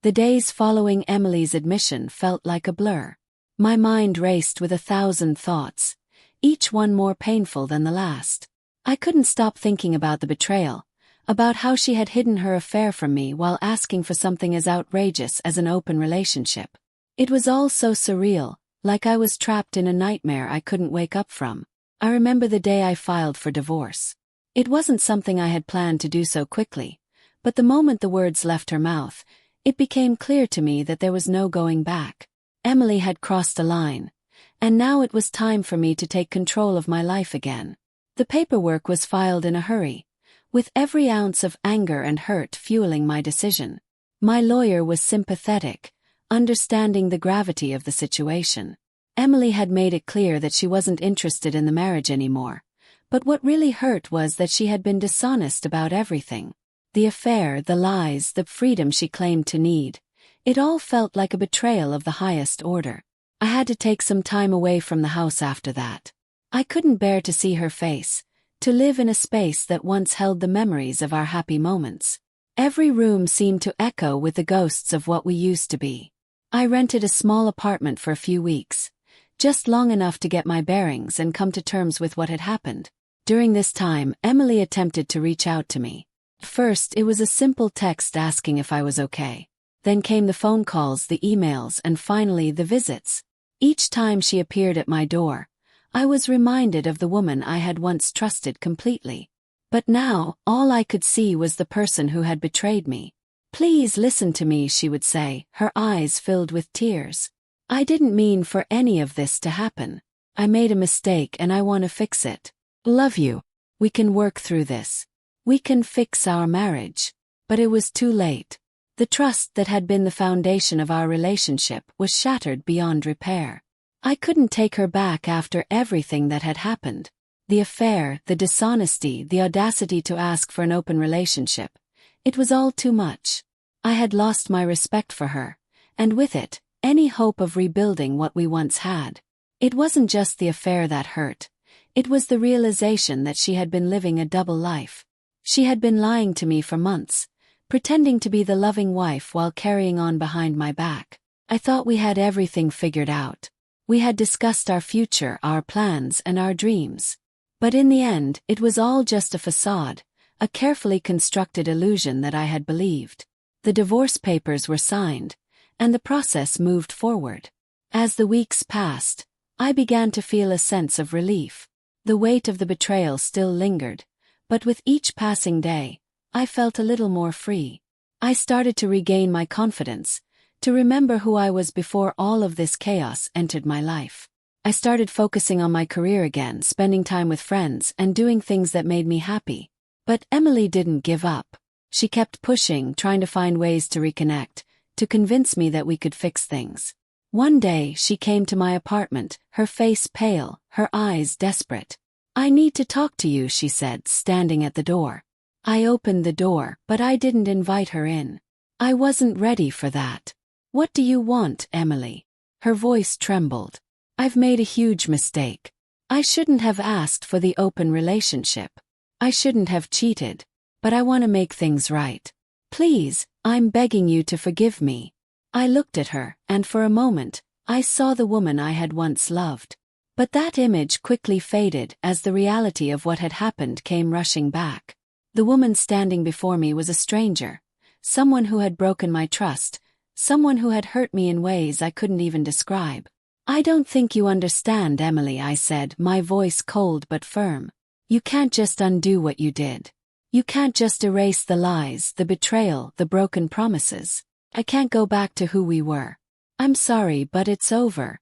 The days following Emily's admission felt like a blur. My mind raced with 1,000 thoughts, each one more painful than the last. I couldn't stop thinking about the betrayal, about how she had hidden her affair from me while asking for something as outrageous as an open relationship. It was all so surreal, like I was trapped in a nightmare I couldn't wake up from. I remember the day I filed for divorce. It wasn't something I had planned to do so quickly, but the moment the words left her mouth, it became clear to me that there was no going back. Emily had crossed a line, and now it was time for me to take control of my life again. The paperwork was filed in a hurry, with every ounce of anger and hurt fueling my decision. My lawyer was sympathetic, understanding the gravity of the situation. Emily had made it clear that she wasn't interested in the marriage anymore, but what really hurt was that she had been dishonest about everything. The affair, the lies, the freedom she claimed to need. It all felt like a betrayal of the highest order. I had to take some time away from the house after that. I couldn't bear to see her face, to live in a space that once held the memories of our happy moments. Every room seemed to echo with the ghosts of what we used to be. I rented a small apartment for a few weeks, just long enough to get my bearings and come to terms with what had happened. During this time, Emily attempted to reach out to me. First, it was a simple text asking if I was okay. Then came the phone calls, the emails, and finally the visits. Each time she appeared at my door, I was reminded of the woman I had once trusted completely. But now, all I could see was the person who had betrayed me. "Please listen to me," she would say, her eyes filled with tears. "I didn't mean for any of this to happen. I made a mistake and I want to fix it. Love you. We can work through this. We can fix our marriage." But it was too late. The trust that had been the foundation of our relationship was shattered beyond repair. I couldn't take her back after everything that had happened. The affair, the dishonesty, the audacity to ask for an open relationship. It was all too much. I had lost my respect for her, and with it, any hope of rebuilding what we once had. It wasn't just the affair that hurt. It was the realization that she had been living a double life. She had been lying to me for months, pretending to be the loving wife while carrying on behind my back. I thought we had everything figured out. We had discussed our future, our plans, and our dreams. But in the end, it was all just a facade, a carefully constructed illusion that I had believed. The divorce papers were signed, and the process moved forward. As the weeks passed, I began to feel a sense of relief. The weight of the betrayal still lingered, but with each passing day, I felt a little more free. I started to regain my confidence, to remember who I was before all of this chaos entered my life. I started focusing on my career again, spending time with friends, and doing things that made me happy. But Emily didn't give up. She kept pushing, trying to find ways to reconnect, to convince me that we could fix things. One day, she came to my apartment, her face pale, her eyes desperate. "I need to talk to you," she said, standing at the door. I opened the door, but I didn't invite her in. I wasn't ready for that. "What do you want, Emily?" Her voice trembled. "I've made a huge mistake. I shouldn't have asked for the open relationship. I shouldn't have cheated. But I want to make things right. Please, I'm begging you to forgive me." I looked at her, and for a moment, I saw the woman I had once loved. But that image quickly faded as the reality of what had happened came rushing back. The woman standing before me was a stranger, someone who had broken my trust, someone who had hurt me in ways I couldn't even describe. "I don't think you understand, Emily," I said, my voice cold but firm. "You can't just undo what you did. You can't just erase the lies, the betrayal, the broken promises. I can't go back to who we were. I'm sorry, but it's over."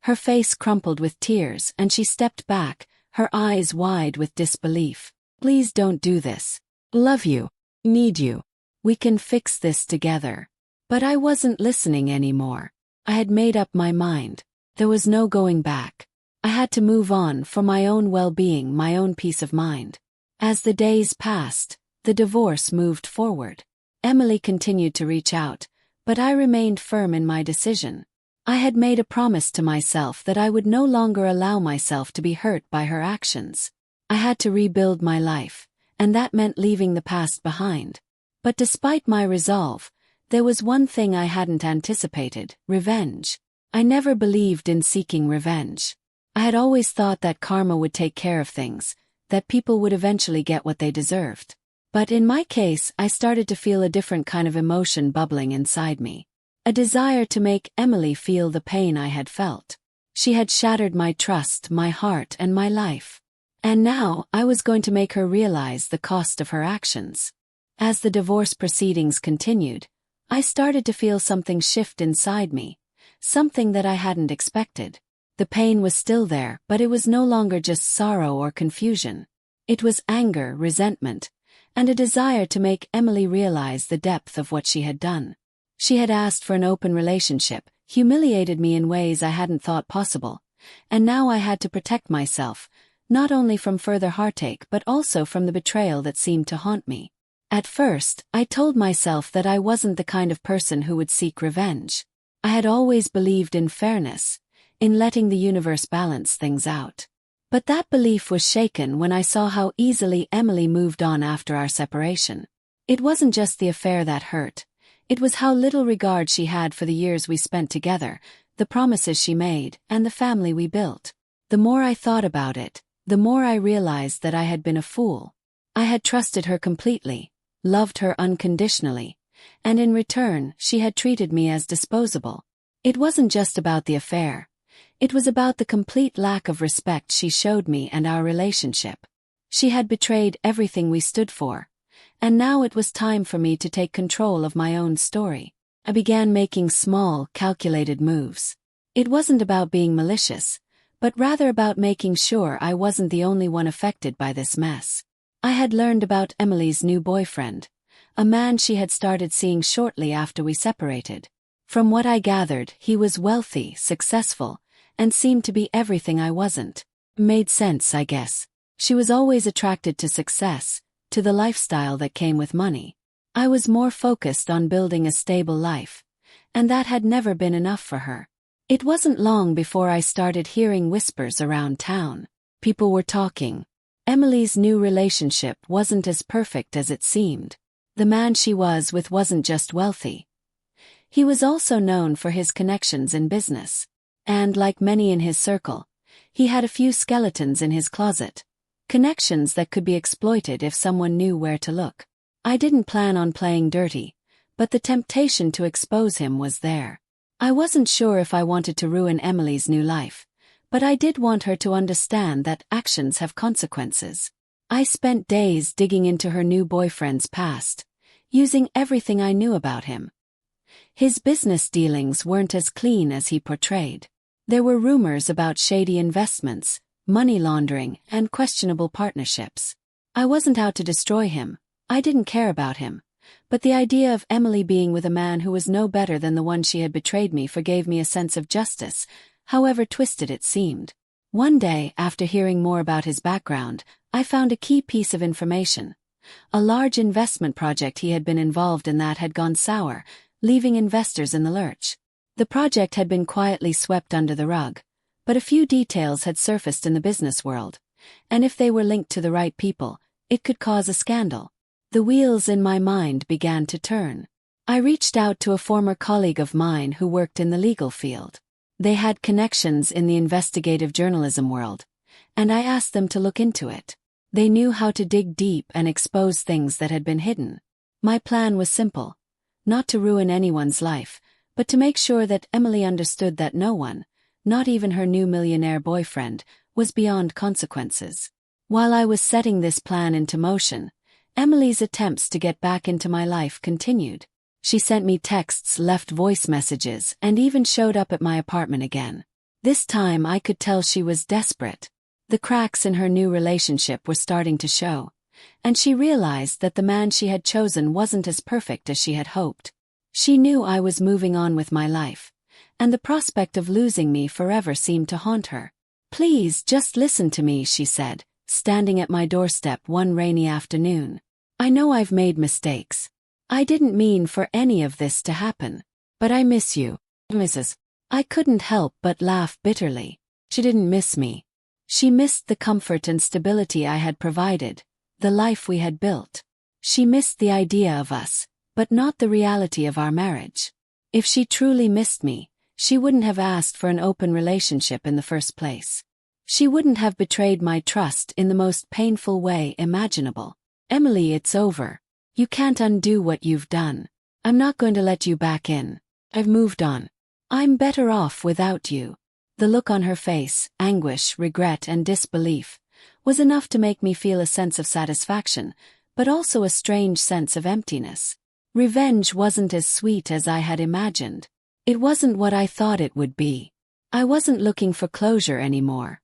Her face crumpled with tears, and she stepped back, her eyes wide with disbelief. "Please don't do this. Love you. Need you. We can fix this together." But I wasn't listening anymore. I had made up my mind. There was no going back. I had to move on for my own well-being, my own peace of mind. As the days passed, the divorce moved forward. Emily continued to reach out, but I remained firm in my decision. I had made a promise to myself that I would no longer allow myself to be hurt by her actions. I had to rebuild my life, and that meant leaving the past behind. But despite my resolve, There was one thing I hadn't anticipated: revenge. I never believed in seeking revenge. I had always thought that karma would take care of things, that people would eventually get what they deserved. But in my case, I started to feel a different kind of emotion bubbling inside me. A desire to make Emily feel the pain I had felt. She had shattered my trust, my heart, and my life. And now, I was going to make her realize the cost of her actions. As the divorce proceedings continued, I started to feel something shift inside me, something that I hadn't expected. The pain was still there, but it was no longer just sorrow or confusion. It was anger, resentment, and a desire to make Emily realize the depth of what she had done. She had asked for an open relationship, humiliated me in ways I hadn't thought possible, and now I had to protect myself, not only from further heartache but also from the betrayal that seemed to haunt me. At first, I told myself that I wasn't the kind of person who would seek revenge. I had always believed in fairness, in letting the universe balance things out. But that belief was shaken when I saw how easily Emily moved on after our separation. It wasn't just the affair that hurt. It was how little regard she had for the years we spent together, the promises she made, and the family we built. The more I thought about it, the more I realized that I had been a fool. I had trusted her completely, loved her unconditionally, and in return, she had treated me as disposable. It wasn't just about the affair. It was about the complete lack of respect she showed me and our relationship. She had betrayed everything we stood for, and now it was time for me to take control of my own story. I began making small, calculated moves. It wasn't about being malicious, but rather about making sure I wasn't the only one affected by this mess. I had learned about Emily's new boyfriend, a man she had started seeing shortly after we separated. From what I gathered, he was wealthy, successful, and seemed to be everything I wasn't. Made sense, I guess. She was always attracted to success, to the lifestyle that came with money. I was more focused on building a stable life, and that had never been enough for her. It wasn't long before I started hearing whispers around town. People were talking. Emily's new relationship wasn't as perfect as it seemed. The man she was with wasn't just wealthy. He was also known for his connections in business. And like many in his circle, he had a few skeletons in his closet. Connections that could be exploited if someone knew where to look. I didn't plan on playing dirty, but the temptation to expose him was there. I wasn't sure if I wanted to ruin Emily's new life, but I did want her to understand that actions have consequences. I spent days digging into her new boyfriend's past, using everything I knew about him. His business dealings weren't as clean as he portrayed. There were rumors about shady investments, money laundering, and questionable partnerships. I wasn't out to destroy him. I didn't care about him. But the idea of Emily being with a man who was no better than the one she had betrayed me gave me a sense of justice, however twisted it seemed. One day, after hearing more about his background, I found a key piece of information. A large investment project he had been involved in that had gone sour, leaving investors in the lurch. The project had been quietly swept under the rug, but a few details had surfaced in the business world, and if they were linked to the right people, it could cause a scandal. The wheels in my mind began to turn. I reached out to a former colleague of mine who worked in the legal field. They had connections in the investigative journalism world, and I asked them to look into it. They knew how to dig deep and expose things that had been hidden. My plan was simple: not to ruin anyone's life, but to make sure that Emily understood that no one, not even her new millionaire boyfriend, was beyond consequences. While I was setting this plan into motion, Emily's attempts to get back into my life continued. She sent me texts, left voice messages, and even showed up at my apartment again. This time I could tell she was desperate. The cracks in her new relationship were starting to show, and she realized that the man she had chosen wasn't as perfect as she had hoped. She knew I was moving on with my life, and the prospect of losing me forever seemed to haunt her. "Please, just listen to me," she said, standing at my doorstep one rainy afternoon. "I know I've made mistakes. I didn't mean for any of this to happen. But I miss you, Mrs." I couldn't help but laugh bitterly. She didn't miss me. She missed the comfort and stability I had provided, the life we had built. She missed the idea of us, but not the reality of our marriage. If she truly missed me, she wouldn't have asked for an open relationship in the first place. She wouldn't have betrayed my trust in the most painful way imaginable. Emily, it's over. You can't undo what you've done. I'm not going to let you back in. I've moved on. I'm better off without you. The look on her face, anguish, regret, and disbelief, was enough to make me feel a sense of satisfaction, but also a strange sense of emptiness. Revenge wasn't as sweet as I had imagined. It wasn't what I thought it would be. I wasn't looking for closure anymore.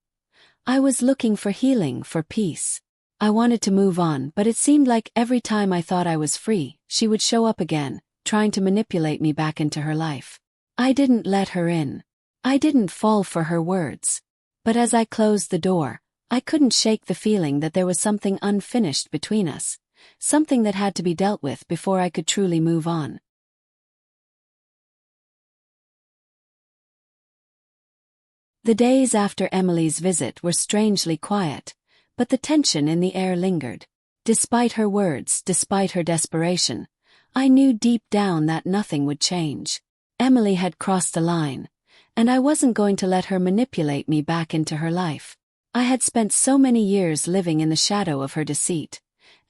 I was looking for healing, for peace. I wanted to move on, but it seemed like every time I thought I was free, she would show up again, trying to manipulate me back into her life. I didn't let her in. I didn't fall for her words. But as I closed the door, I couldn't shake the feeling that there was something unfinished between us, something that had to be dealt with before I could truly move on. The days after Emily's visit were strangely quiet, but the tension in the air lingered. Despite her words, despite her desperation, I knew deep down that nothing would change. Emily had crossed a line, and I wasn't going to let her manipulate me back into her life. I had spent so many years living in the shadow of her deceit,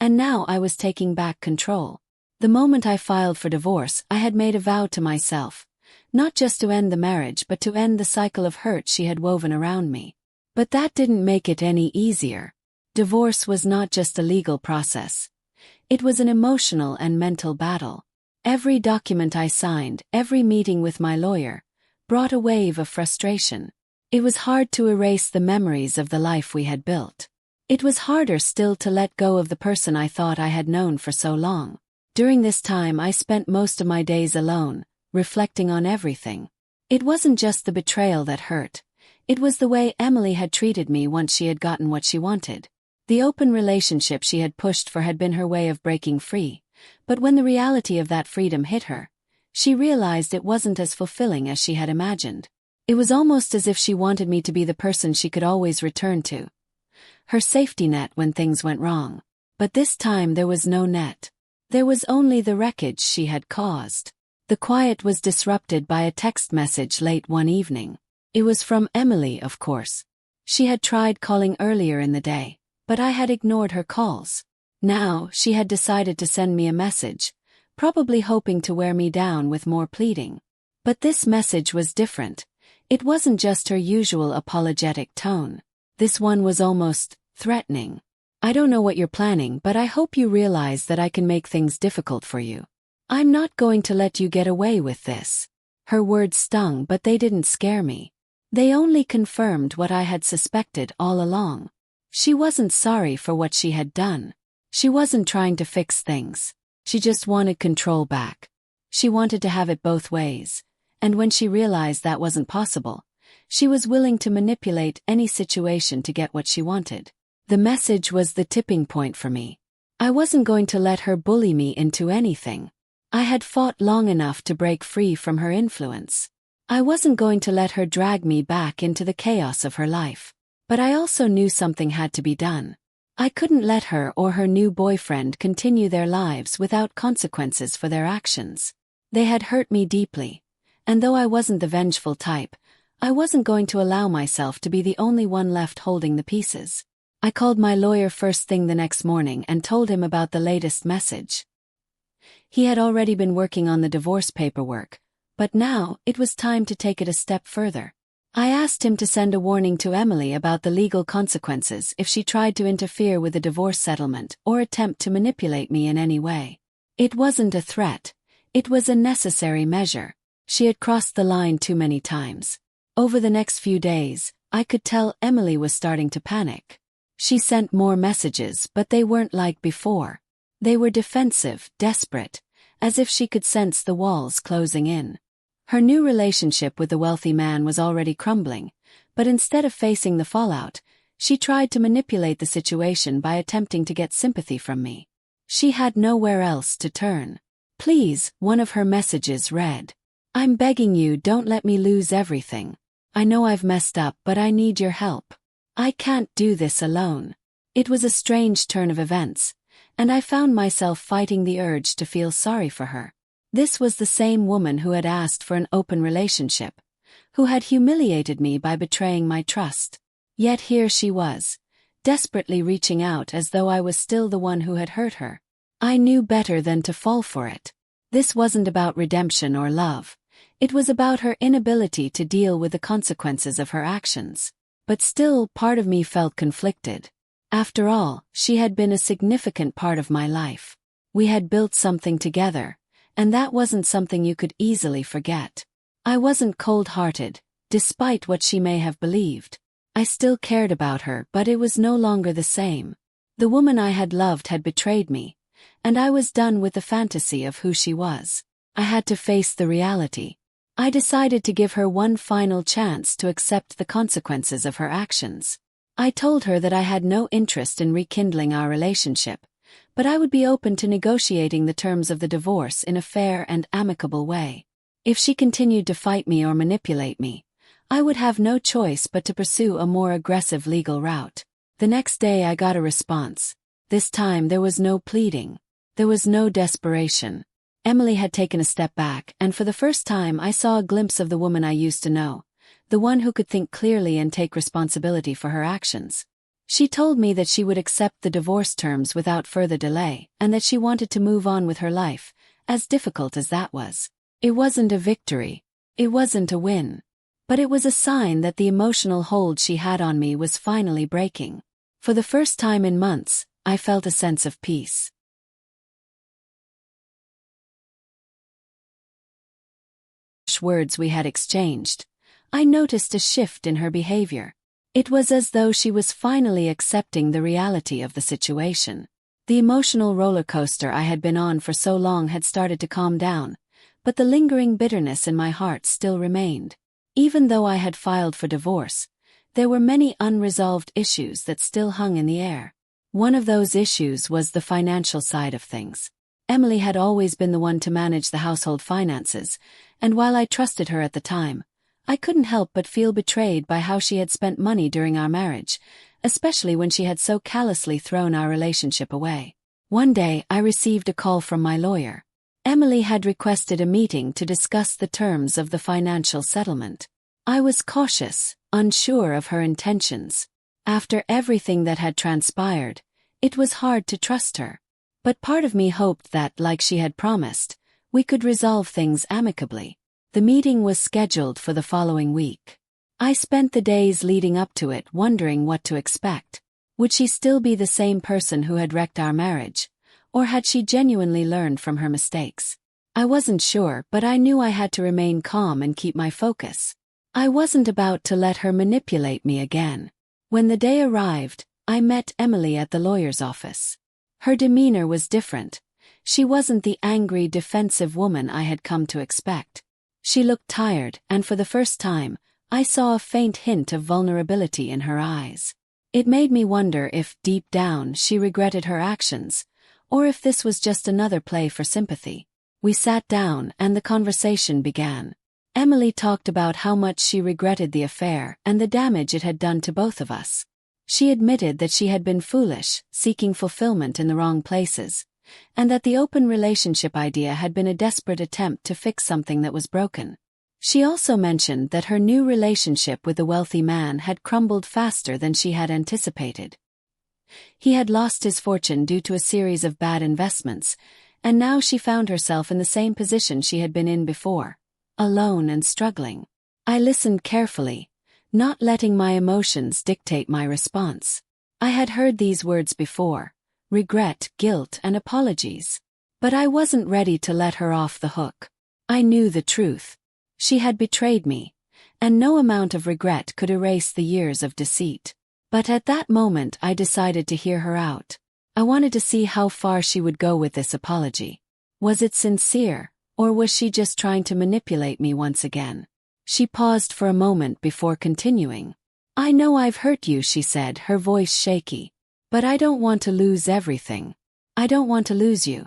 and now I was taking back control. The moment I filed for divorce, I had made a vow to myself, not just to end the marriage but to end the cycle of hurt she had woven around me. But that didn't make it any easier. Divorce was not just a legal process. It was an emotional and mental battle. Every document I signed, every meeting with my lawyer, brought a wave of frustration. It was hard to erase the memories of the life we had built. It was harder still to let go of the person I thought I had known for so long. During this time I spent most of my days alone, reflecting on everything. It wasn't just the betrayal that hurt. It was the way Emily had treated me once she had gotten what she wanted. The open relationship she had pushed for had been her way of breaking free, but when the reality of that freedom hit her, she realized it wasn't as fulfilling as she had imagined. It was almost as if she wanted me to be the person she could always return to, her safety net when things went wrong. But this time there was no net. There was only the wreckage she had caused. The quiet was disrupted by a text message late one evening. It was from Emily, of course. She had tried calling earlier in the day, but I had ignored her calls. Now, she had decided to send me a message, probably hoping to wear me down with more pleading. But this message was different. It wasn't just her usual apologetic tone. This one was almost threatening. I don't know what you're planning, but I hope you realize that I can make things difficult for you. I'm not going to let you get away with this. Her words stung, but they didn't scare me. They only confirmed what I had suspected all along. She wasn't sorry for what she had done. She wasn't trying to fix things. She just wanted control back. She wanted to have it both ways. And when she realized that wasn't possible, she was willing to manipulate any situation to get what she wanted. The message was the tipping point for me. I wasn't going to let her bully me into anything. I had fought long enough to break free from her influence. I wasn't going to let her drag me back into the chaos of her life. But I also knew something had to be done. I couldn't let her or her new boyfriend continue their lives without consequences for their actions. They had hurt me deeply. And though I wasn't the vengeful type, I wasn't going to allow myself to be the only one left holding the pieces. I called my lawyer first thing the next morning and told him about the latest message. He had already been working on the divorce paperwork, but now it was time to take it a step further. I asked him to send a warning to Emily about the legal consequences if she tried to interfere with the divorce settlement or attempt to manipulate me in any way. It wasn't a threat. It was a necessary measure. She had crossed the line too many times. Over the next few days, I could tell Emily was starting to panic. She sent more messages, but they weren't like before. They were defensive, desperate, as if she could sense the walls closing in. Her new relationship with the wealthy man was already crumbling, but instead of facing the fallout, she tried to manipulate the situation by attempting to get sympathy from me. She had nowhere else to turn. Please, one of her messages read. I'm begging you, don't let me lose everything. I know I've messed up, but I need your help. I can't do this alone. It was a strange turn of events, and I found myself fighting the urge to feel sorry for her. This was the same woman who had asked for an open relationship, who had humiliated me by betraying my trust. Yet here she was, desperately reaching out as though I was still the one who had hurt her. I knew better than to fall for it. This wasn't about redemption or love. It was about her inability to deal with the consequences of her actions. But still, part of me felt conflicted. After all, she had been a significant part of my life. We had built something together, and that wasn't something you could easily forget. I wasn't cold-hearted, despite what she may have believed. I still cared about her, but it was no longer the same. The woman I had loved had betrayed me, and I was done with the fantasy of who she was. I had to face the reality. I decided to give her one final chance to accept the consequences of her actions. I told her that I had no interest in rekindling our relationship, but I would be open to negotiating the terms of the divorce in a fair and amicable way. If she continued to fight me or manipulate me, I would have no choice but to pursue a more aggressive legal route. The next day I got a response. This time there was no pleading. There was no desperation. Emily had taken a step back, and for the first time I saw a glimpse of the woman I used to know, the one who could think clearly and take responsibility for her actions. She told me that she would accept the divorce terms without further delay, and that she wanted to move on with her life, as difficult as that was. It wasn't a victory. It wasn't a win. But it was a sign that the emotional hold she had on me was finally breaking. For the first time in months, I felt a sense of peace. Words we had exchanged, I noticed a shift in her behavior. It was as though she was finally accepting the reality of the situation. The emotional roller coaster I had been on for so long had started to calm down, but the lingering bitterness in my heart still remained. Even though I had filed for divorce, there were many unresolved issues that still hung in the air. One of those issues was the financial side of things. Emily had always been the one to manage the household finances, and while I trusted her at the time, I couldn't help but feel betrayed by how she had spent money during our marriage, especially when she had so callously thrown our relationship away. One day I received a call from my lawyer. Emily had requested a meeting to discuss the terms of the financial settlement. I was cautious, unsure of her intentions. After everything that had transpired, it was hard to trust her. But part of me hoped that, like she had promised, we could resolve things amicably. The meeting was scheduled for the following week. I spent the days leading up to it wondering what to expect. Would she still be the same person who had wrecked our marriage, or had she genuinely learned from her mistakes? I wasn't sure, but I knew I had to remain calm and keep my focus. I wasn't about to let her manipulate me again. When the day arrived, I met Emily at the lawyer's office. Her demeanor was different. She wasn't the angry, defensive woman I had come to expect. She looked tired, and for the first time, I saw a faint hint of vulnerability in her eyes. It made me wonder if, deep down, she regretted her actions, or if this was just another play for sympathy. We sat down, and the conversation began. Emily talked about how much she regretted the affair and the damage it had done to both of us. She admitted that she had been foolish, seeking fulfillment in the wrong places, and that the open relationship idea had been a desperate attempt to fix something that was broken. She also mentioned that her new relationship with the wealthy man had crumbled faster than she had anticipated. He had lost his fortune due to a series of bad investments, and now she found herself in the same position she had been in before, alone and struggling. I listened carefully, not letting my emotions dictate my response. I had heard these words before: regret, guilt, and apologies. But I wasn't ready to let her off the hook. I knew the truth. She had betrayed me, and no amount of regret could erase the years of deceit. But at that moment I decided to hear her out. I wanted to see how far she would go with this apology. Was it sincere, or was she just trying to manipulate me once again? She paused for a moment before continuing. "I know I've hurt you," she said, her voice shaky. "But I don't want to lose everything. I don't want to lose you.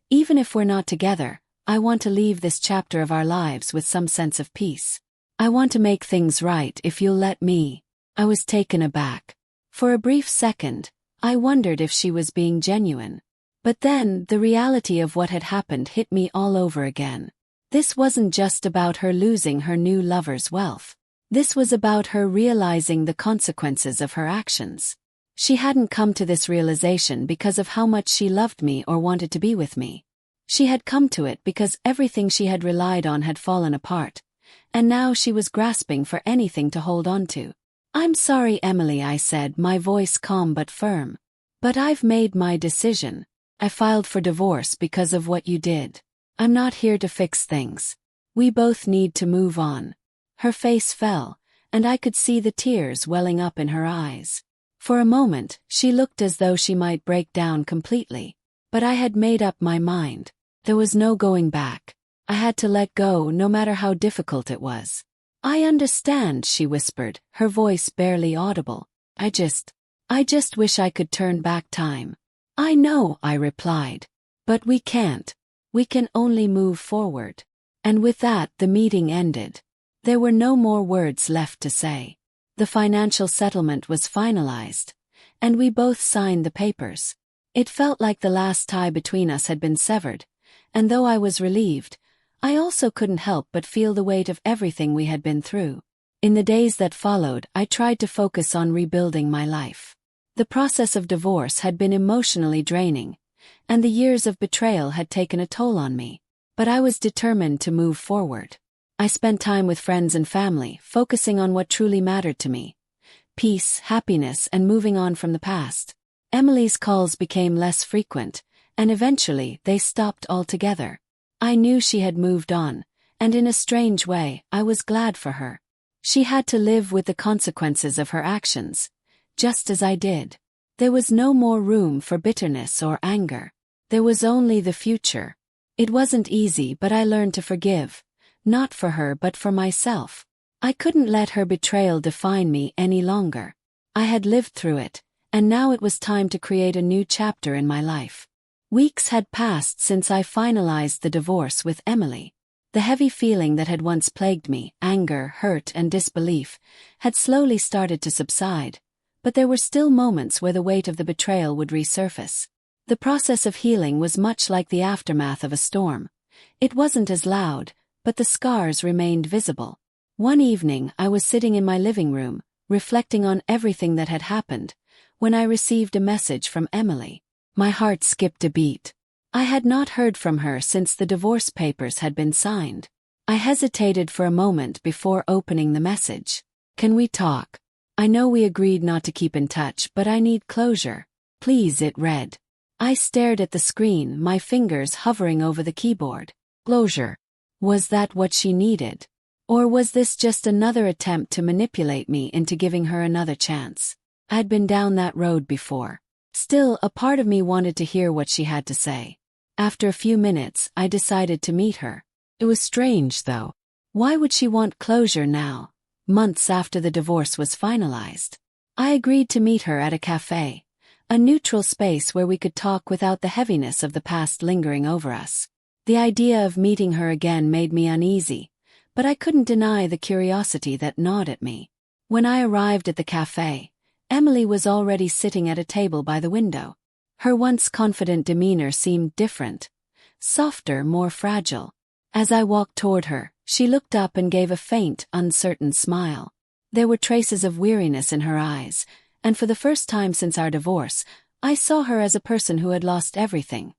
Even if we're not together, I want to leave this chapter of our lives with some sense of peace. I want to make things right if you'll let me." I was taken aback. For a brief second, I wondered if she was being genuine. But then, the reality of what had happened hit me all over again. This wasn't just about her losing her new lover's wealth. This was about her realizing the consequences of her actions. She hadn't come to this realization because of how much she loved me or wanted to be with me. She had come to it because everything she had relied on had fallen apart, and now she was grasping for anything to hold on to. "I'm sorry, Emily," I said, my voice calm but firm. "But I've made my decision. I filed for divorce because of what you did. I'm not here to fix things. We both need to move on." Her face fell, and I could see the tears welling up in her eyes. For a moment, she looked as though she might break down completely. But I had made up my mind. There was no going back. I had to let go no matter how difficult it was. "I understand," she whispered, her voice barely audible. I just wish I could turn back time." "I know," I replied. "But we can't. We can only move forward." And with that, the meeting ended. There were no more words left to say. The financial settlement was finalized, and we both signed the papers. It felt like the last tie between us had been severed, and though I was relieved, I also couldn't help but feel the weight of everything we had been through. In the days that followed, I tried to focus on rebuilding my life. The process of divorce had been emotionally draining, and the years of betrayal had taken a toll on me. But I was determined to move forward. I spent time with friends and family, focusing on what truly mattered to me: peace, happiness, and moving on from the past. Emily's calls became less frequent, and eventually they stopped altogether. I knew she had moved on, and in a strange way, I was glad for her. She had to live with the consequences of her actions, just as I did. There was no more room for bitterness or anger. There was only the future. It wasn't easy, but I learned to forgive, not for her but for myself. I couldn't let her betrayal define me any longer. I had lived through it, and now it was time to create a new chapter in my life. Weeks had passed since I finalized the divorce with Emily. The heavy feeling that had once plagued me, anger, hurt, and disbelief, had slowly started to subside, but there were still moments where the weight of the betrayal would resurface. The process of healing was much like the aftermath of a storm. It wasn't as loud, but the scars remained visible. One evening, I was sitting in my living room, reflecting on everything that had happened, when I received a message from Emily. My heart skipped a beat. I had not heard from her since the divorce papers had been signed. I hesitated for a moment before opening the message. "Can we talk? I know we agreed not to keep in touch, but I need closure. Please," it read. I stared at the screen, my fingers hovering over the keyboard. Closure. Was that what she needed? Or was this just another attempt to manipulate me into giving her another chance? I'd been down that road before. Still, a part of me wanted to hear what she had to say. After a few minutes, I decided to meet her. It was strange, though. Why would she want closure now, months after the divorce was finalized? I agreed to meet her at a cafe, a neutral space where we could talk without the heaviness of the past lingering over us. The idea of meeting her again made me uneasy, but I couldn't deny the curiosity that gnawed at me. When I arrived at the cafe, Emily was already sitting at a table by the window. Her once confident demeanor seemed different, softer, more fragile. As I walked toward her, she looked up and gave a faint, uncertain smile. There were traces of weariness in her eyes, and for the first time since our divorce, I saw her as a person who had lost everything.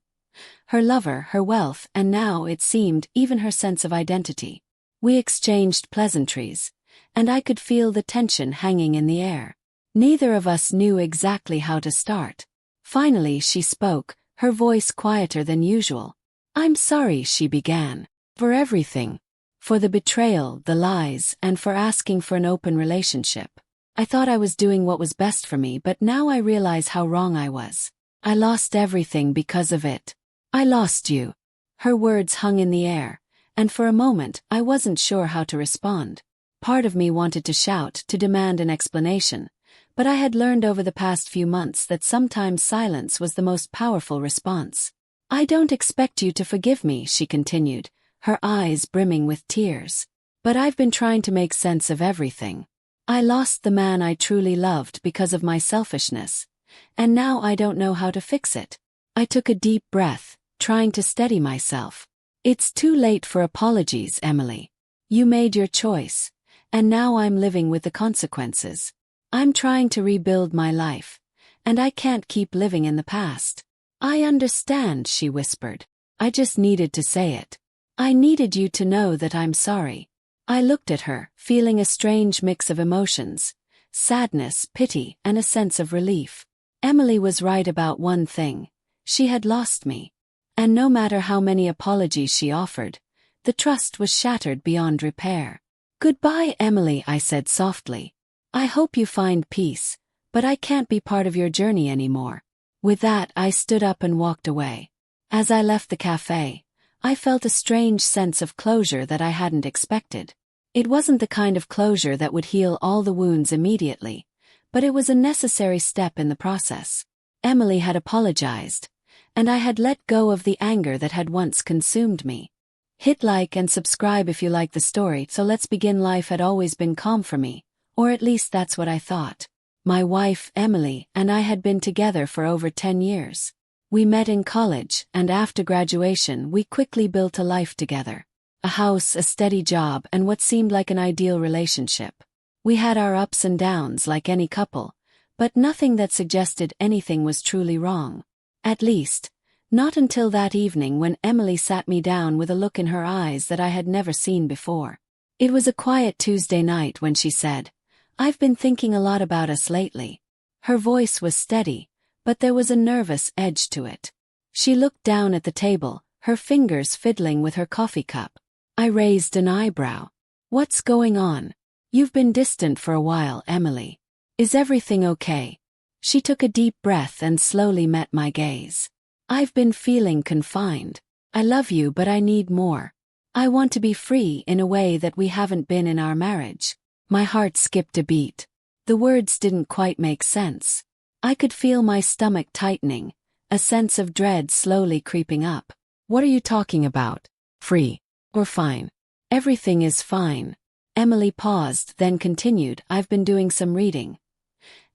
Her lover, her wealth, and now, it seemed, even her sense of identity. We exchanged pleasantries, and I could feel the tension hanging in the air. Neither of us knew exactly how to start. Finally she spoke, her voice quieter than usual. "I'm sorry," she began. "For everything. For the betrayal, the lies, and for asking for an open relationship. I thought I was doing what was best for me, but now I realize how wrong I was. I lost everything because of it. I lost you." Her words hung in the air, and for a moment I wasn't sure how to respond. Part of me wanted to shout, to demand an explanation, but I had learned over the past few months that sometimes silence was the most powerful response. "I don't expect you to forgive me," she continued, her eyes brimming with tears. "But I've been trying to make sense of everything. I lost the man I truly loved because of my selfishness, and now I don't know how to fix it. I took a deep breath, trying to steady myself. It's too late for apologies, Emily. You made your choice, and now I'm living with the consequences. I'm trying to rebuild my life, and I can't keep living in the past. I understand, she whispered. I just needed to say it. I needed you to know that I'm sorry. I looked at her, feeling a strange mix of emotions: sadness, pity, and a sense of relief. Emily was right about one thing. She had lost me. And no matter how many apologies she offered, the trust was shattered beyond repair. Goodbye, Emily, I said softly. I hope you find peace, but I can't be part of your journey anymore. With that, I stood up and walked away. As I left the cafe, I felt a strange sense of closure that I hadn't expected. It wasn't the kind of closure that would heal all the wounds immediately, but it was a necessary step in the process. Emily had apologized, and I had let go of the anger that had once consumed me. Hit like and subscribe if you like the story. So let's begin. Life had always been calm for me, or at least that's what I thought. My wife, Emily, and I had been together for over 10 years. We met in college, and after graduation we quickly built a life together. A house, a steady job, and what seemed like an ideal relationship. We had our ups and downs like any couple, but nothing that suggested anything was truly wrong. At least, not until that evening when Emily sat me down with a look in her eyes that I had never seen before. It was a quiet Tuesday night when she said, "I've been thinking a lot about us lately." Her voice was steady, but there was a nervous edge to it. She looked down at the table, her fingers fiddling with her coffee cup. I raised an eyebrow. "What's going on? You've been distant for a while, Emily. Is everything okay?" She took a deep breath and slowly met my gaze. "I've been feeling confined. I love you, but I need more. I want to be free in a way that we haven't been in our marriage." My heart skipped a beat. The words didn't quite make sense. I could feel my stomach tightening, a sense of dread slowly creeping up. "What are you talking about? Free? Or fine?" "Everything is fine." Emily paused, then continued, "I've been doing some reading,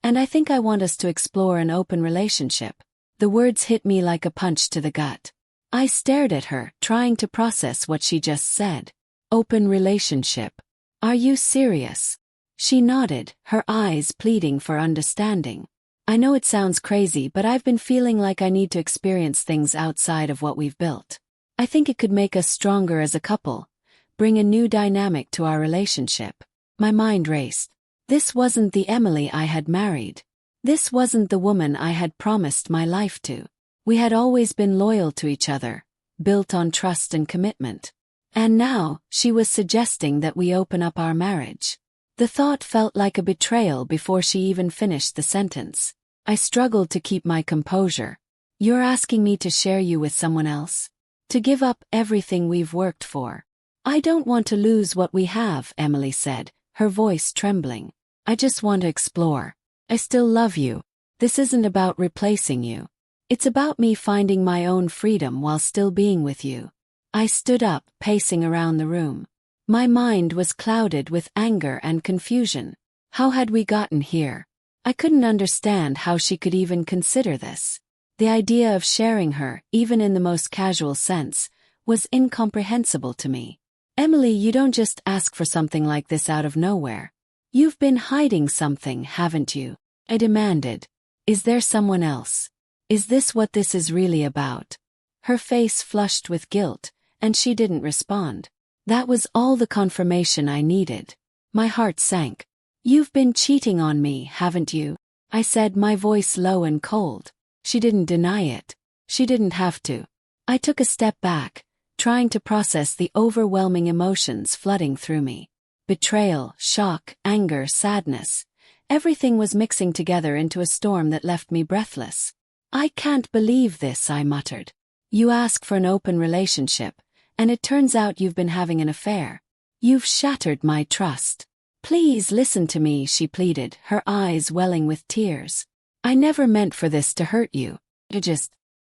and I think I want us to explore an open relationship." The words hit me like a punch to the gut. I stared at her, trying to process what she just said. "Open relationship? Are you serious?" She nodded, her eyes pleading for understanding. "I know it sounds crazy, but I've been feeling like I need to experience things outside of what we've built. I think it could make us stronger as a couple, bring a new dynamic to our relationship." My mind raced. This wasn't the Emily I had married. This wasn't the woman I had promised my life to. We had always been loyal to each other, built on trust and commitment. And now, she was suggesting that we open up our marriage. The thought felt like a betrayal before she even finished the sentence. I struggled to keep my composure. "You're asking me to share you with someone else? To give up everything we've worked for?" "I don't want to lose what we have," Emily said, her voice trembling. "I just want to explore. I still love you. This isn't about replacing you. It's about me finding my own freedom while still being with you." I stood up, pacing around the room. My mind was clouded with anger and confusion. How had we gotten here? I couldn't understand how she could even consider this. The idea of sharing her, even in the most casual sense, was incomprehensible to me. "Emily, you don't just ask for something like this out of nowhere. You've been hiding something, haven't you?" I demanded. "Is there someone else? Is this what this is really about?" Her face flushed with guilt, and she didn't respond. That was all the confirmation I needed. My heart sank. "You've been cheating on me, haven't you?" I said, my voice low and cold. She didn't deny it. She didn't have to. I took a step back, trying to process the overwhelming emotions flooding through me. Betrayal, shock, anger, sadness. Everything was mixing together into a storm that left me breathless. "I can't believe this," I muttered. "You ask for an open relationship, and it turns out you've been having an affair. You've shattered my trust. Please listen to me," she pleaded, her eyes welling with tears. "I never meant for this to hurt you.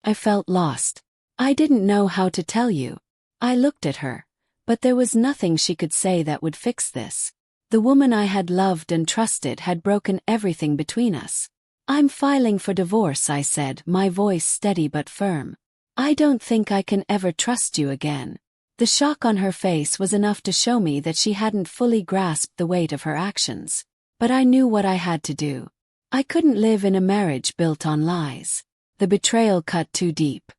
I felt lost. I didn't know how to tell you." I looked at her, but there was nothing she could say that would fix this. The woman I had loved and trusted had broken everything between us. "I'm filing for divorce," I said, my voice steady but firm. "I don't think I can ever trust you again." The shock on her face was enough to show me that she hadn't fully grasped the weight of her actions. But I knew what I had to do. I couldn't live in a marriage built on lies. The betrayal cut too deep.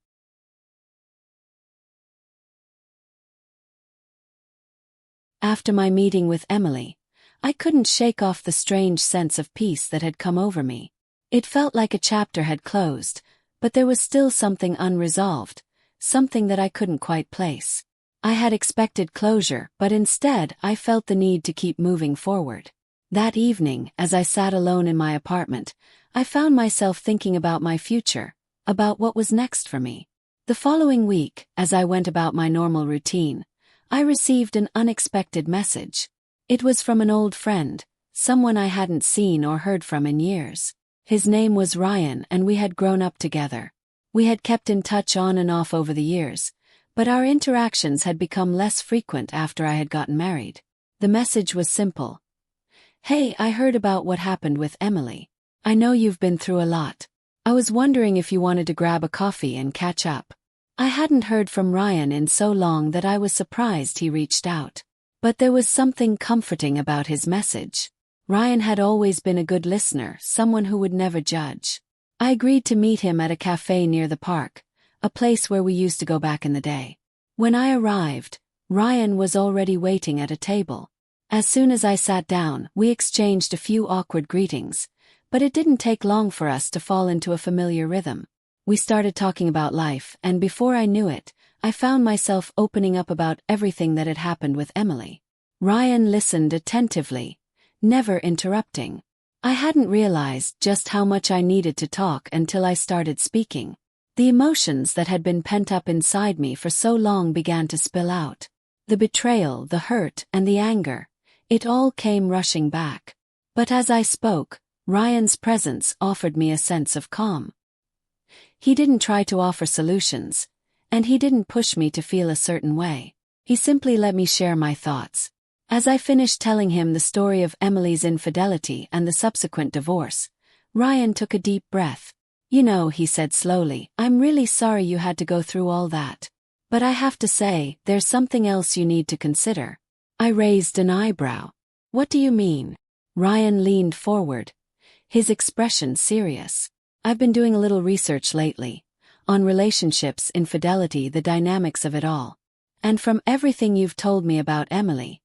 After my meeting with Emily, I couldn't shake off the strange sense of peace that had come over me. It felt like a chapter had closed, but there was still something unresolved, something that I couldn't quite place. I had expected closure, but instead I felt the need to keep moving forward. That evening, as I sat alone in my apartment, I found myself thinking about my future, about what was next for me. The following week, as I went about my normal routine, I received an unexpected message. It was from an old friend, someone I hadn't seen or heard from in years. His name was Ryan, and we had grown up together. We had kept in touch on and off over the years, but our interactions had become less frequent after I had gotten married. The message was simple. "Hey, I heard about what happened with Emily. I know you've been through a lot. I was wondering if you wanted to grab a coffee and catch up." I hadn't heard from Ryan in so long that I was surprised he reached out. But there was something comforting about his message. Ryan had always been a good listener, someone who would never judge. I agreed to meet him at a cafe near the park, a place where we used to go back in the day. When I arrived, Ryan was already waiting at a table. As soon as I sat down, we exchanged a few awkward greetings, but it didn't take long for us to fall into a familiar rhythm. We started talking about life, and before I knew it, I found myself opening up about everything that had happened with Emily. Ryan listened attentively, never interrupting. I hadn't realized just how much I needed to talk until I started speaking. The emotions that had been pent up inside me for so long began to spill out. The betrayal, the hurt, and the anger. It all came rushing back. But as I spoke, Ryan's presence offered me a sense of calm. He didn't try to offer solutions, and he didn't push me to feel a certain way. He simply let me share my thoughts. As I finished telling him the story of Emily's infidelity and the subsequent divorce, Ryan took a deep breath. "You know," he said slowly, "I'm really sorry you had to go through all that. But I have to say, there's something else you need to consider." I raised an eyebrow. "What do you mean?" Ryan leaned forward, his expression serious. "I've been doing a little research lately, on relationships, infidelity, the dynamics of it all. And from everything you've told me about Emily,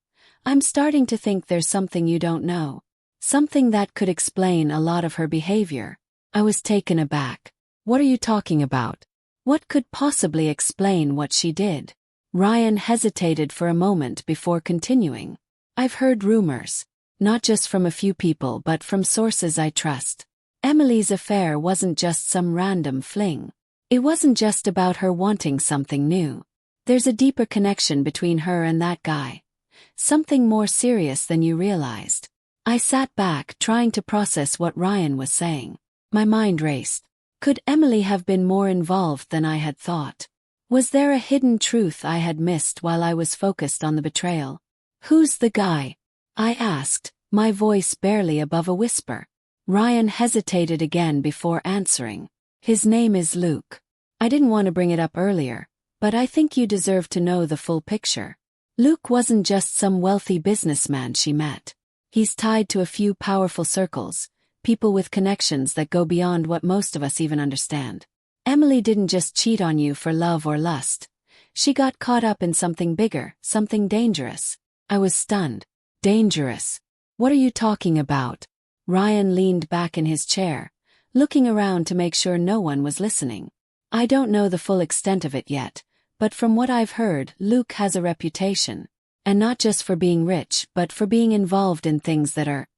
I'm starting to think there's something you don't know. Something that could explain a lot of her behavior." I was taken aback. "What are you talking about? What could possibly explain what she did?" Ryan hesitated for a moment before continuing. "I've heard rumors, not just from a few people but from sources I trust. Emily's affair wasn't just some random fling. It wasn't just about her wanting something new. There's a deeper connection between her and that guy. Something more serious than you realized." I sat back, trying to process what Ryan was saying. My mind raced. Could Emily have been more involved than I had thought? Was there a hidden truth I had missed while I was focused on the betrayal? "Who's the guy?" I asked, my voice barely above a whisper. Ryan hesitated again before answering. "His name is Luke. I didn't want to bring it up earlier, but I think you deserve to know the full picture. Luke wasn't just some wealthy businessman she met. He's tied to a few powerful circles, people with connections that go beyond what most of us even understand. Emily didn't just cheat on you for love or lust. She got caught up in something bigger, something dangerous." I was stunned. "Dangerous? What are you talking about?" Ryan leaned back in his chair, looking around to make sure no one was listening. "I don't know the full extent of it yet, but from what I've heard, Luke has a reputation. And not just for being rich, but for being involved in things that are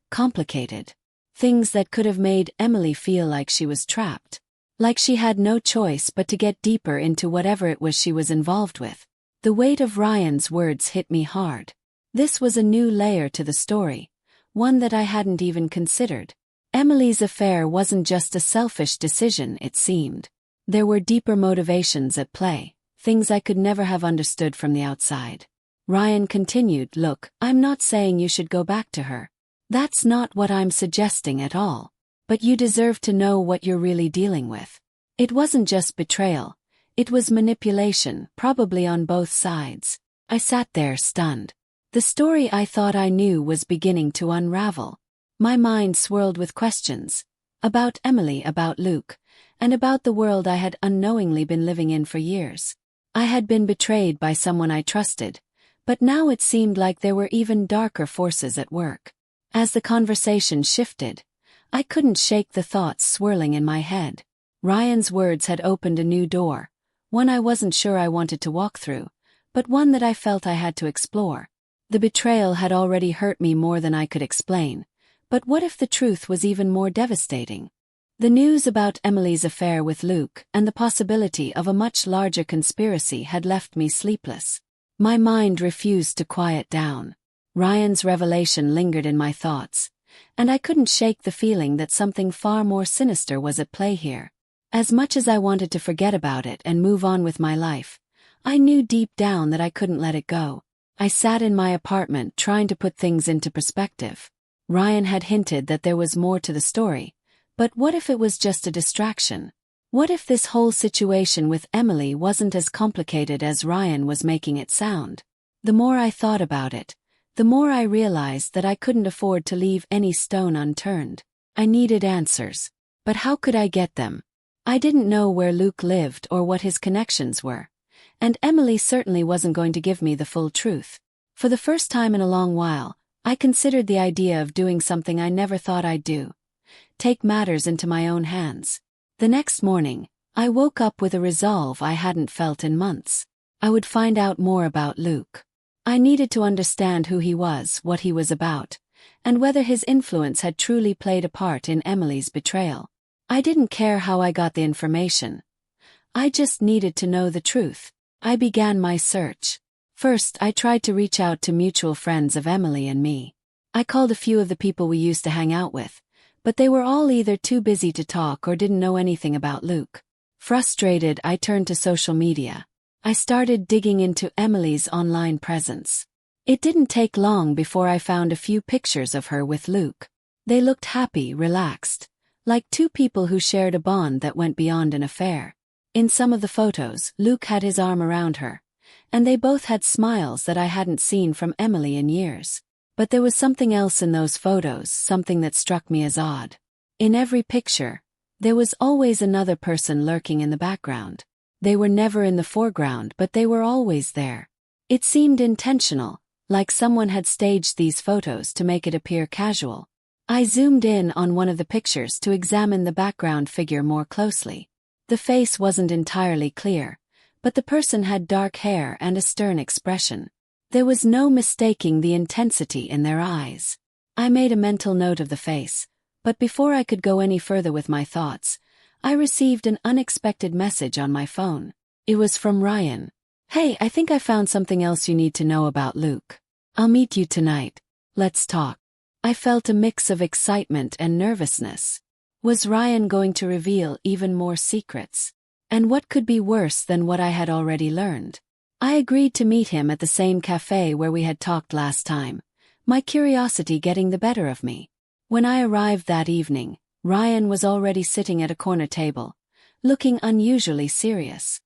complicated. Things that could have made Emily feel like she was trapped. Like she had no choice but to get deeper into whatever it was she was involved with." The weight of Ryan's words hit me hard. This was a new layer to the story, one that I hadn't even considered. Emily's affair wasn't just a selfish decision, it seemed. There were deeper motivations at play, things I could never have understood from the outside. Ryan continued, "Look, I'm not saying you should go back to her. That's not what I'm suggesting at all. but you deserve to know what you're really dealing with. It wasn't just betrayal. It was manipulation, probably on both sides. I sat there stunned. The story I thought I knew was beginning to unravel. My mind swirled with questions. About Emily, about Luke, and about the world I had unknowingly been living in for years. I had been betrayed by someone I trusted, but now it seemed like there were even darker forces at work. As the conversation shifted, I couldn't shake the thoughts swirling in my head. Ryan's words had opened a new door, one I wasn't sure I wanted to walk through, but one that I felt I had to explore. The betrayal had already hurt me more than I could explain, but what if the truth was even more devastating? The news about Emily's affair with Luke and the possibility of a much larger conspiracy had left me sleepless. My mind refused to quiet down. Ryan's revelation lingered in my thoughts, and I couldn't shake the feeling that something far more sinister was at play here. As much as I wanted to forget about it and move on with my life, I knew deep down that I couldn't let it go. I sat in my apartment trying to put things into perspective. Ryan had hinted that there was more to the story, but what if it was just a distraction? What if this whole situation with Emily wasn't as complicated as Ryan was making it sound? The more I thought about it, the more I realized that I couldn't afford to leave any stone unturned. I needed answers. But how could I get them? I didn't know where Luke lived or what his connections were, and Emily certainly wasn't going to give me the full truth. For the first time in a long while, I considered the idea of doing something I never thought I'd do. Take matters into my own hands. The next morning, I woke up with a resolve I hadn't felt in months. I would find out more about Luke. I needed to understand who he was, what he was about, and whether his influence had truly played a part in Emily's betrayal. I didn't care how I got the information. I just needed to know the truth. I began my search. First, I tried to reach out to mutual friends of Emily and me. I called a few of the people we used to hang out with, but they were all either too busy to talk or didn't know anything about Luke. Frustrated, I turned to social media. I started digging into Emily's online presence. It didn't take long before I found a few pictures of her with Luke. They looked happy, relaxed, like two people who shared a bond that went beyond an affair. In some of the photos, Luke had his arm around her, and they both had smiles that I hadn't seen from Emily in years. But there was something else in those photos, something that struck me as odd. In every picture, there was always another person lurking in the background. They were never in the foreground, but they were always there. It seemed intentional, like someone had staged these photos to make it appear casual. I zoomed in on one of the pictures to examine the background figure more closely. The face wasn't entirely clear, but the person had dark hair and a stern expression. There was no mistaking the intensity in their eyes. I made a mental note of the face, but before I could go any further with my thoughts, I received an unexpected message on my phone. It was from Ryan. "Hey, I think I found something else you need to know about Luke. I'll meet you tonight. Let's talk." I felt a mix of excitement and nervousness. Was Ryan going to reveal even more secrets? And what could be worse than what I had already learned? I agreed to meet him at the same cafe where we had talked last time, my curiosity getting the better of me. When I arrived that evening, Ryan was already sitting at a corner table, looking unusually serious.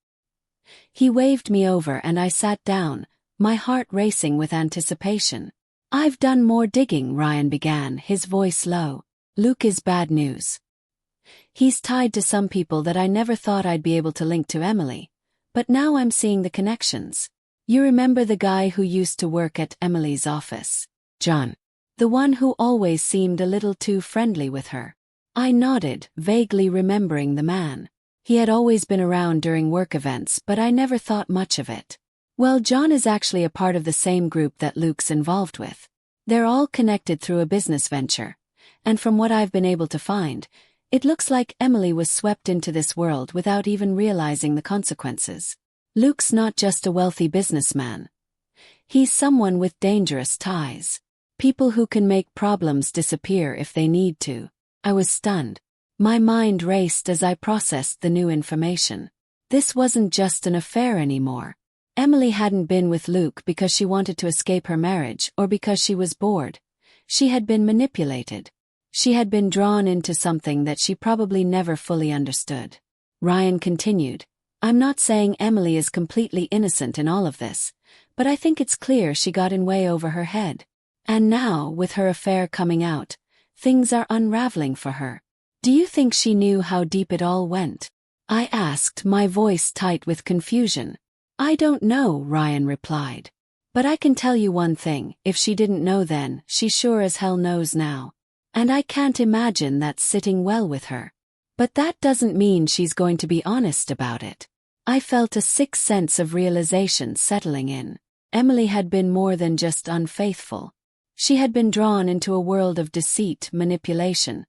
He waved me over and I sat down, my heart racing with anticipation. "I've done more digging," Ryan began, his voice low. "Luke is bad news. He's tied to some people that I never thought I'd be able to link to Emily, but now I'm seeing the connections. You remember the guy who used to work at Emily's office? John. The one who always seemed a little too friendly with her." I nodded, vaguely remembering the man. He had always been around during work events, but I never thought much of it. Well, John is actually a part of the same group that Luke's involved with. They're all connected through a business venture, and from what I've been able to find, it looks like Emily was swept into this world without even realizing the consequences. Luke's not just a wealthy businessman. He's someone with dangerous ties. People who can make problems disappear if they need to. I was stunned. My mind raced as I processed the new information. This wasn't just an affair anymore. Emily hadn't been with Luke because she wanted to escape her marriage or because she was bored. She had been manipulated. She had been drawn into something that she probably never fully understood. Ryan continued, I'm not saying Emily is completely innocent in all of this, but I think it's clear she got in way over her head. And now, with her affair coming out, things are unraveling for her. Do you think she knew how deep it all went? I asked, my voice tight with confusion. I don't know, Ryan replied. But I can tell you one thing, if she didn't know then, she sure as hell knows now. And I can't imagine that's sitting well with her. But that doesn't mean she's going to be honest about it. I felt a sick sense of realization settling in. Emily had been more than just unfaithful. She had been drawn into a world of deceit, manipulation,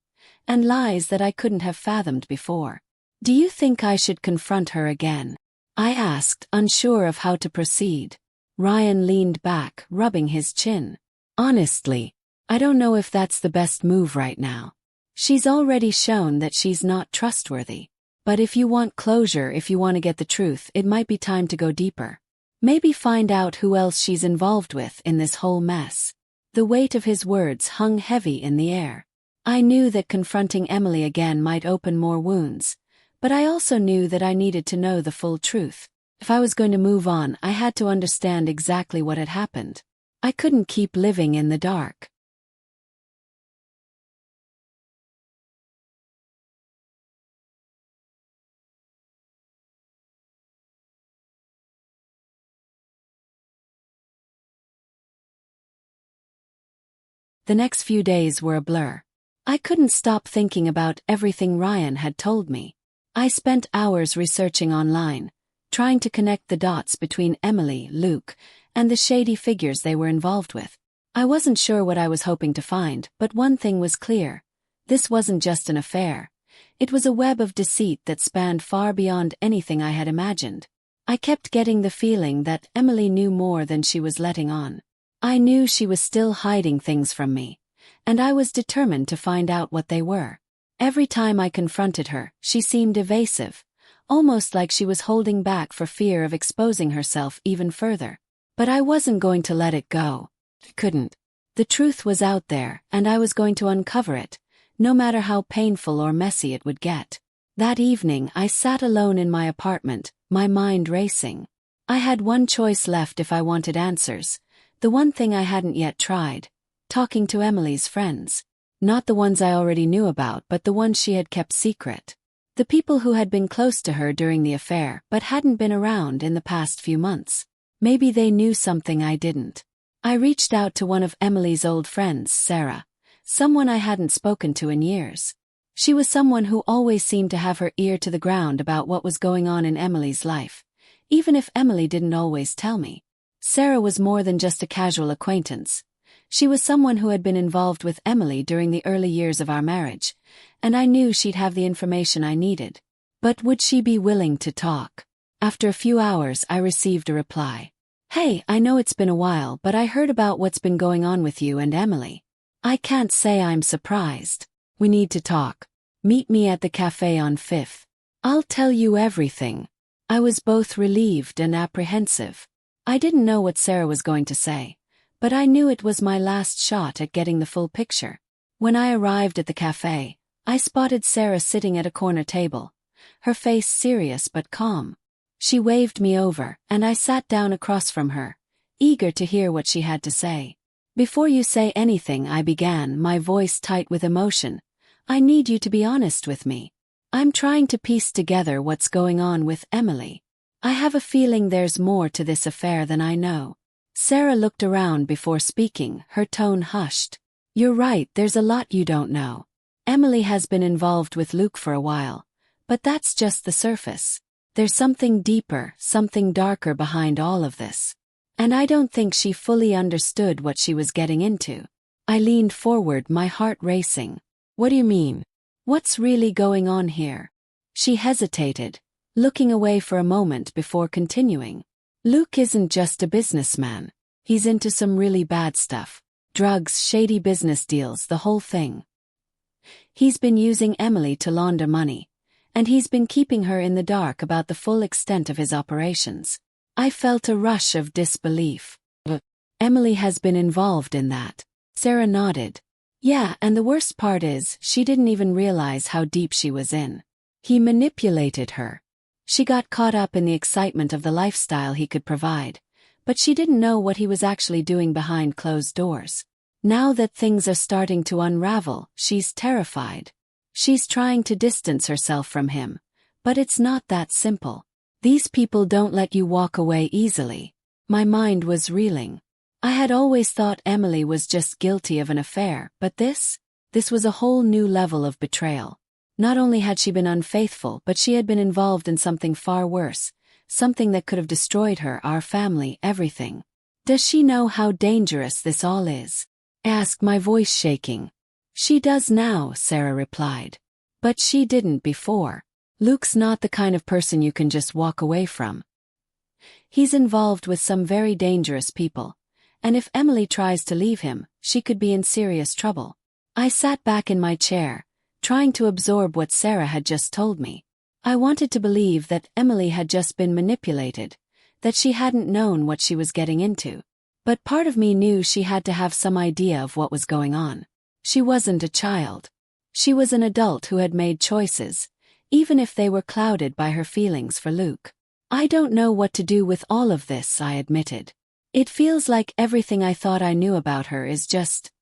and lies that I couldn't have fathomed before. Do you think I should confront her again? I asked, unsure of how to proceed. Ryan leaned back, rubbing his chin. Honestly, I don't know if that's the best move right now. She's already shown that she's not trustworthy. But if you want closure, if you want to get the truth, it might be time to go deeper. Maybe find out who else she's involved with in this whole mess. The weight of his words hung heavy in the air. I knew that confronting Emily again might open more wounds, but I also knew that I needed to know the full truth. If I was going to move on, I had to understand exactly what had happened. I couldn't keep living in the dark. The next few days were a blur. I couldn't stop thinking about everything Ryan had told me. I spent hours researching online, trying to connect the dots between Emily, Luke, and the shady figures they were involved with. I wasn't sure what I was hoping to find, but one thing was clear. This wasn't just an affair. It was a web of deceit that spanned far beyond anything I had imagined. I kept getting the feeling that Emily knew more than she was letting on. I knew she was still hiding things from me, and I was determined to find out what they were. Every time I confronted her, she seemed evasive, almost like she was holding back for fear of exposing herself even further. But I wasn't going to let it go. I couldn't. The truth was out there, and I was going to uncover it, no matter how painful or messy it would get. That evening I sat alone in my apartment, my mind racing. I had one choice left if I wanted answers. The one thing I hadn't yet tried, talking to Emily's friends. Not the ones I already knew about, but the ones she had kept secret. The people who had been close to her during the affair but hadn't been around in the past few months. Maybe they knew something I didn't. I reached out to one of Emily's old friends, Sarah, someone I hadn't spoken to in years. She was someone who always seemed to have her ear to the ground about what was going on in Emily's life, even if Emily didn't always tell me. Sarah was more than just a casual acquaintance. She was someone who had been involved with Emily during the early years of our marriage, and I knew she'd have the information I needed. But would she be willing to talk? After a few hours, I received a reply. Hey, I know it's been a while, but I heard about what's been going on with you and Emily. I can't say I'm surprised. We need to talk. Meet me at the cafe on 5th. I'll tell you everything. I was both relieved and apprehensive. I didn't know what Sarah was going to say, but I knew it was my last shot at getting the full picture. When I arrived at the cafe, I spotted Sarah sitting at a corner table, her face serious but calm. She waved me over, and I sat down across from her, eager to hear what she had to say. Before you say anything, I began, my voice tight with emotion. I need you to be honest with me. I'm trying to piece together what's going on with Emily. I have a feeling there's more to this affair than I know. Sarah looked around before speaking, her tone hushed. You're right, there's a lot you don't know. Emily has been involved with Luke for a while, but that's just the surface. There's something deeper, something darker behind all of this. And I don't think she fully understood what she was getting into. I leaned forward, my heart racing. What do you mean? What's really going on here? She hesitated, looking away for a moment before continuing. Luke isn't just a businessman. He's into some really bad stuff. Drugs, shady business deals, the whole thing. He's been using Emily to launder money, and he's been keeping her in the dark about the full extent of his operations. I felt a rush of disbelief. Emily has been involved in that. Sarah nodded. Yeah, and the worst part is, she didn't even realize how deep she was in. He manipulated her. She got caught up in the excitement of the lifestyle he could provide, but she didn't know what he was actually doing behind closed doors. Now that things are starting to unravel, she's terrified. She's trying to distance herself from him, but it's not that simple. These people don't let you walk away easily. My mind was reeling. I had always thought Emily was just guilty of an affair, but this was a whole new level of betrayal. Not only had she been unfaithful, but she had been involved in something far worse, something that could have destroyed her, our family, everything. Does she know how dangerous this all is? I asked, my voice shaking. She does now, Sarah replied. But she didn't before. Luke's not the kind of person you can just walk away from. He's involved with some very dangerous people, and if Emily tries to leave him, she could be in serious trouble. I sat back in my chair, trying to absorb what Sarah had just told me. I wanted to believe that Emily had just been manipulated, that she hadn't known what she was getting into. But part of me knew she had to have some idea of what was going on. She wasn't a child. She was an adult who had made choices, even if they were clouded by her feelings for Luke. I don't know what to do with all of this, I admitted. It feels like everything I thought I knew about her is just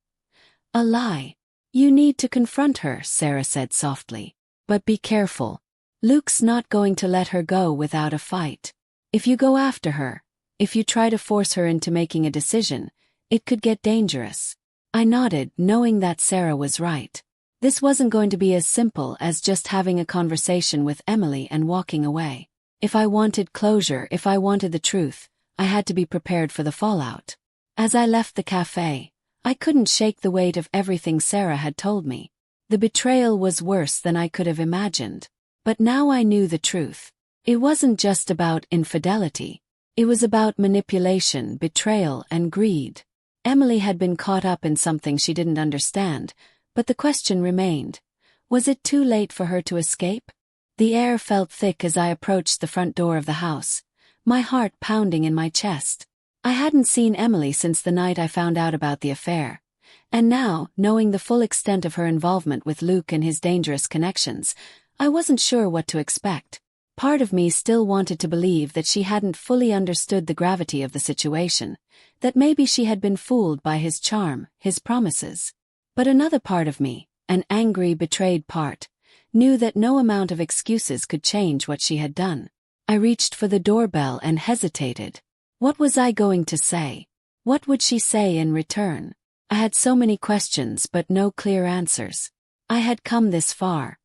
a lie. You need to confront her, Sarah said softly. But be careful. Luke's not going to let her go without a fight. If you go after her, if you try to force her into making a decision, it could get dangerous. I nodded, knowing that Sarah was right. This wasn't going to be as simple as just having a conversation with Emily and walking away. If I wanted closure, if I wanted the truth, I had to be prepared for the fallout. As I left the cafe, I couldn't shake the weight of everything Sarah had told me. The betrayal was worse than I could have imagined. But now I knew the truth. It wasn't just about infidelity. It was about manipulation, betrayal, and greed. Emily had been caught up in something she didn't understand, but the question remained. Was it too late for her to escape? The air felt thick as I approached the front door of the house, my heart pounding in my chest. I hadn't seen Emily since the night I found out about the affair. And now, knowing the full extent of her involvement with Luke and his dangerous connections, I wasn't sure what to expect. Part of me still wanted to believe that she hadn't fully understood the gravity of the situation, that maybe she had been fooled by his charm, his promises. But another part of me, an angry, betrayed part, knew that no amount of excuses could change what she had done. I reached for the doorbell and hesitated. What was I going to say? What would she say in return? I had so many questions but no clear answers. I had come this far.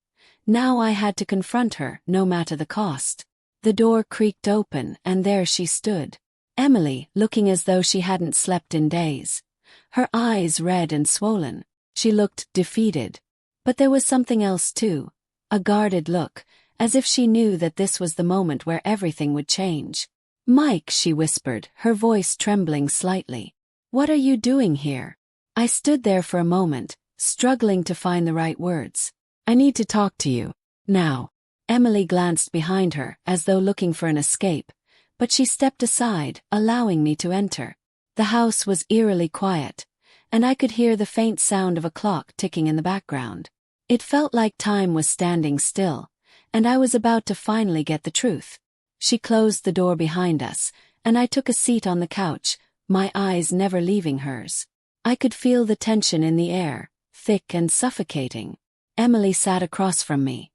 Now I had to confront her, no matter the cost. The door creaked open, and there she stood. Emily, looking as though she hadn't slept in days. Her eyes red and swollen. She looked defeated. But there was something else too. A guarded look, as if she knew that this was the moment where everything would change. "Mike," she whispered, her voice trembling slightly. "What are you doing here?" I stood there for a moment, struggling to find the right words. "I need to talk to you. Now." Emily glanced behind her, as though looking for an escape, but she stepped aside, allowing me to enter. The house was eerily quiet, and I could hear the faint sound of a clock ticking in the background. It felt like time was standing still, and I was about to finally get the truth. She closed the door behind us, and I took a seat on the couch, my eyes never leaving hers. I could feel the tension in the air, thick and suffocating. Emily sat across from me,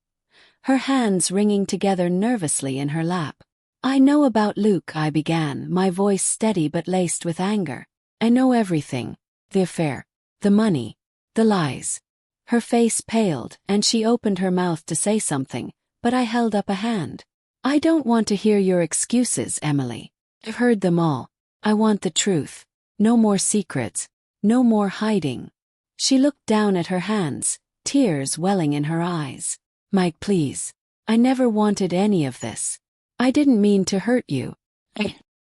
her hands wringing together nervously in her lap. "I know about Luke," I began, my voice steady but laced with anger. "I know everything. The affair, the money, the lies." Her face paled, and she opened her mouth to say something, but I held up a hand. "I don't want to hear your excuses, Emily. I've heard them all. I want the truth. No more secrets. No more hiding." She looked down at her hands, tears welling in her eyes. "Mike, please. I never wanted any of this. I didn't mean to hurt you.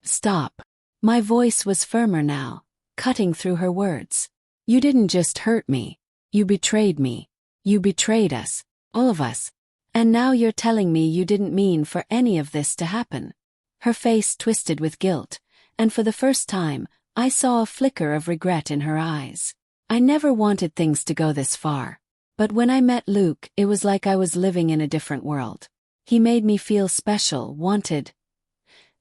Stop." My voice was firmer now, cutting through her words. "You didn't just hurt me. You betrayed me. You betrayed us. All of us. And now you're telling me you didn't mean for any of this to happen." Her face twisted with guilt, and for the first time, I saw a flicker of regret in her eyes. I never wanted things to go this far. But when I met Luke, it was like I was living in a different world. He made me feel special, wanted,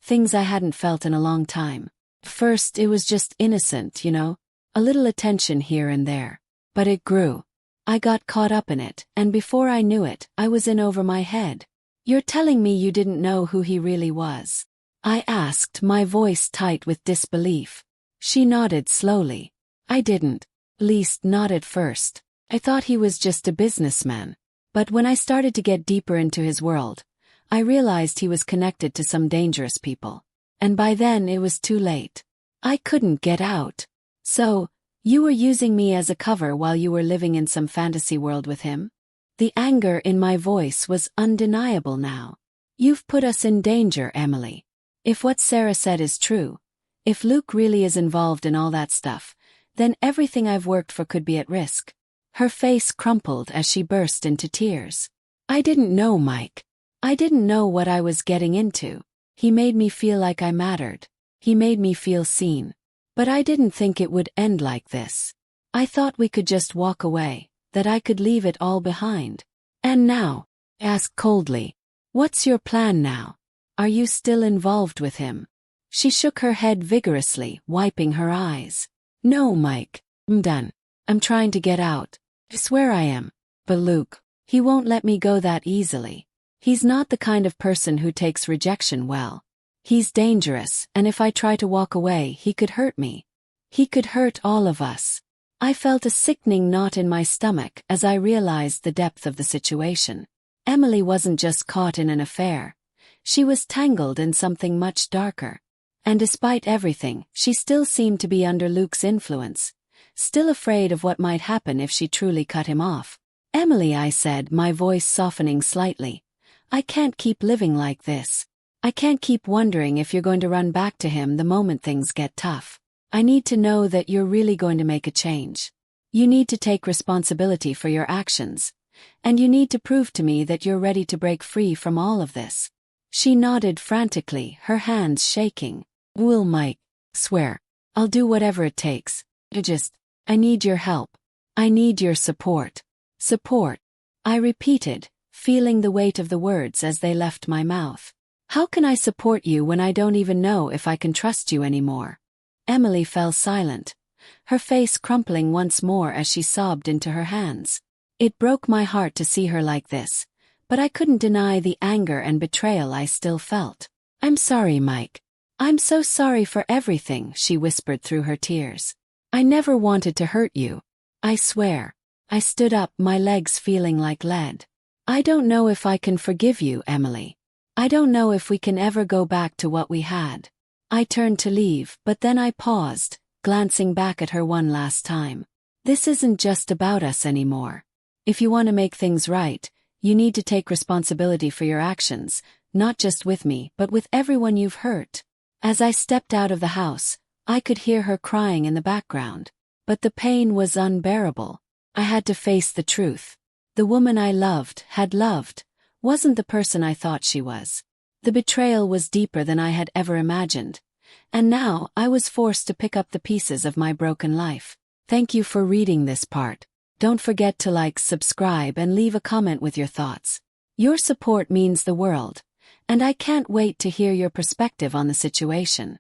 things I hadn't felt in a long time. First, it was just innocent, a little attention here and there. But it grew. I got caught up in it, and before I knew it, I was in over my head. "You're telling me you didn't know who he really was?" I asked, my voice tight with disbelief. She nodded slowly. "I didn't. Least not at first. I thought he was just a businessman. But when I started to get deeper into his world, I realized he was connected to some dangerous people. And by then it was too late. I couldn't get out." "So, you were using me as a cover while you were living in some fantasy world with him?" The anger in my voice was undeniable now. "You've put us in danger, Emily. If what Sarah said is true, if Luke really is involved in all that stuff, then everything I've worked for could be at risk." Her face crumpled as she burst into tears. "I didn't know, Mike. I didn't know what I was getting into. He made me feel like I mattered. He made me feel seen. But I didn't think it would end like this. I thought we could just walk away, that I could leave it all behind." "And now?" I asked coldly. "What's your plan now? Are you still involved with him?" She shook her head vigorously, wiping her eyes. "No, Mike. I'm done. I'm trying to get out. I swear I am. But Luke, he won't let me go that easily. He's not the kind of person who takes rejection well. He's dangerous, and if I try to walk away, he could hurt me. He could hurt all of us." I felt a sickening knot in my stomach as I realized the depth of the situation. Emily wasn't just caught in an affair. She was tangled in something much darker. And despite everything, she still seemed to be under Luke's influence, still afraid of what might happen if she truly cut him off. "Emily," I said, my voice softening slightly, "I can't keep living like this. I can't keep wondering if you're going to run back to him the moment things get tough. I need to know that you're really going to make a change. You need to take responsibility for your actions. And you need to prove to me that you're ready to break free from all of this." She nodded frantically, her hands shaking. "Will, Mike. Swear. I'll do whatever it takes. I need your help. I need your support." "Support," I repeated, feeling the weight of the words as they left my mouth. "How can I support you when I don't even know if I can trust you anymore?" Emily fell silent, her face crumpling once more as she sobbed into her hands. It broke my heart to see her like this, but I couldn't deny the anger and betrayal I still felt. "I'm sorry, Mike. I'm so sorry for everything," she whispered through her tears. "I never wanted to hurt you. I swear." I stood up, my legs feeling like lead. "I don't know if I can forgive you, Emily. I don't know if we can ever go back to what we had." I turned to leave, but then I paused, glancing back at her one last time. "This isn't just about us anymore. If you want to make things right, you need to take responsibility for your actions, not just with me, but with everyone you've hurt." As I stepped out of the house, I could hear her crying in the background. But the pain was unbearable. I had to face the truth. The woman I had loved, wasn't the person I thought she was. The betrayal was deeper than I had ever imagined. And now I was forced to pick up the pieces of my broken life. Thank you for reading this part. Don't forget to like, subscribe, and leave a comment with your thoughts. Your support means the world, and I can't wait to hear your perspective on the situation.